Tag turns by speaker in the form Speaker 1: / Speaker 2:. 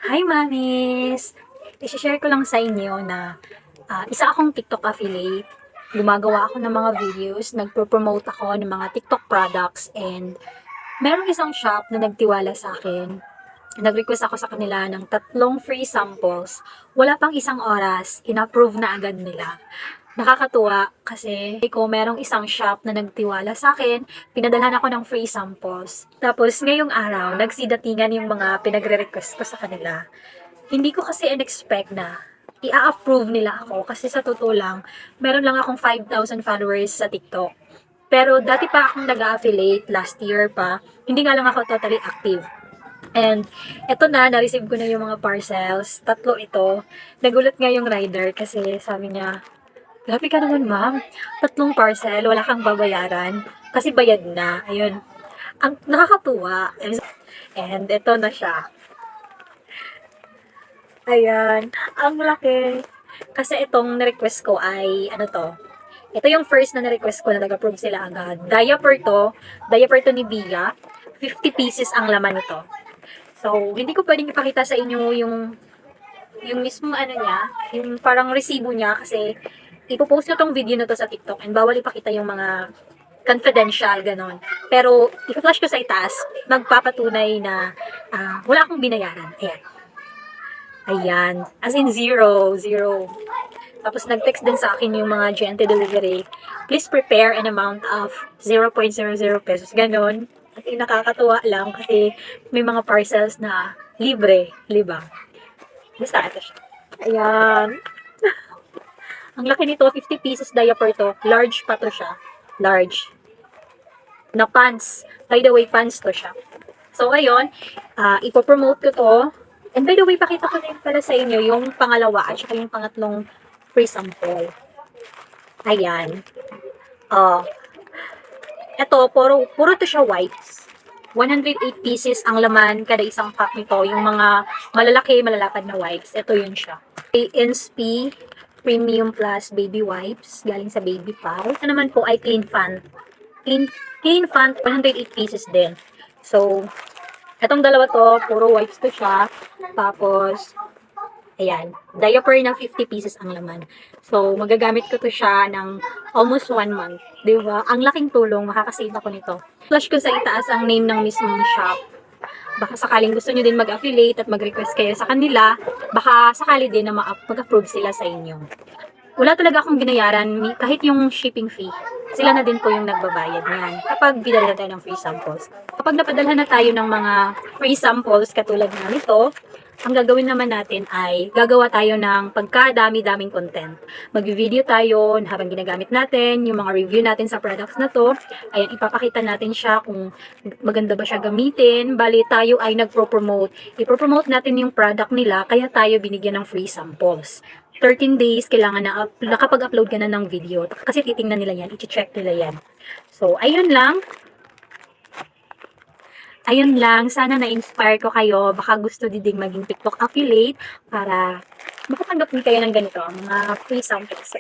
Speaker 1: Hi, Mamis! I-share ko lang sa inyo na isa akong TikTok affiliate. Gumagawa ako ng mga videos, nagpo-promote ako ng mga TikTok products, and merong isang shop na nagtiwala sa akin. Nag-request ako sa kanila ng 3 free samples. Wala pang isang oras, in-approve na agad nila. Nakakatuwa kasi ko merong isang shop na nagtiwala sa akin, pinadalhan ako ng free samples. Tapos ngayong araw, nagsidatingan yung mga pinagre-request ko sa kanila. Hindi ko kasi in-expect na i-approve nila ako kasi sa totoo lang, meron lang akong 5,000 followers sa TikTok. Pero dati pa akong nag-affiliate last year pa, hindi nga lang ako totally active. And eto na-receive ko na yung mga parcels. 3 ito. Nagulat nga yung rider kasi sabi niya, grabe ka naman ma'am, 3 parcel, wala kang babayaran. Kasi bayad na. Ayun. Ang nakakatuwa. And ito na siya. Ayan. Ang laki. Kasi itong na-request ko ay, ano to, ito yung first na na-request ko na nag-approve sila agad. Diaper to ni Bia. 50 pieces ang laman nito. So, hindi ko pwedeng ipakita sa inyo yung mismo ano niya, yung parang resibo niya kasi ipopost ko tong video na to sa TikTok and bawal ipakita yung mga confidential, ganon. Pero, i-flash ko sa itaas, magpapatunay na wala akong binayaran. Ayan. Ayan. As in zero. Zero. Tapos nag-text din sa akin yung mga GNT delivery. Please prepare an amount of 0.00 pesos. Ganon. At nakakatuwa lang kasi may mga parcels na libre. Liba. Basta ito siya. Ayan. Ang laki nito. 50 pieces diaper to. Large pa to siya. Large. Na pants. By the way, pants to siya. So, ayun. Ipopromote ko to. And by the way, pakita ko din pala sa inyo yung pangalawa at saka yung pangatlong free sample. Ayan. Ito, puro to siya wipes. 108 pieces ang laman kada isang pack nito. Yung mga malalaki, malalapad na wipes. Ito yun siya. ANSP Premium Plus Baby Wipes. Galing sa Baby Pal. Ito naman po ay Clean Fun. Clean Fun, 108 pieces din. So, etong dalawa to, puro wipes to siya. Tapos, ayan, diaper na 50 pieces ang laman. So, magagamit ko to siya ng almost 1 month. Diba? Ang laking tulong, makakasave ako nito. Flash ko sa itaas ang name ng mismong shop. Baka sakaling gusto nyo din mag-affiliate at mag-request kayo sa kanila, baka sakali din na mag-approve sila sa inyo. Wala talaga akong binayaran, kahit yung shipping fee. Sila na din po yung nagbabayad niyan kapag bidala tayo ng free samples. Kapag napadala na tayo ng mga free samples katulad na nito, ang gagawin naman natin ay gagawa tayo ng pagkadami-daming content. Mag-video tayo habang ginagamit natin, yung mga review natin sa products na to. Ayan, ipapakita natin siya kung maganda ba siya gamitin. Bali, tayo ay nagpro-promote. Ipo-promote natin yung product nila, kaya tayo binigyan ng free samples. 13 days, kailangan na nakapag-upload ka na ng video. Kasi titingnan nila yan, i-check nila yan. So, ayun lang. Ayun lang, sana na-inspire ko kayo. Baka gusto din maging TikTok affiliate para makatanggap din kayo ng ganito, mga free samples.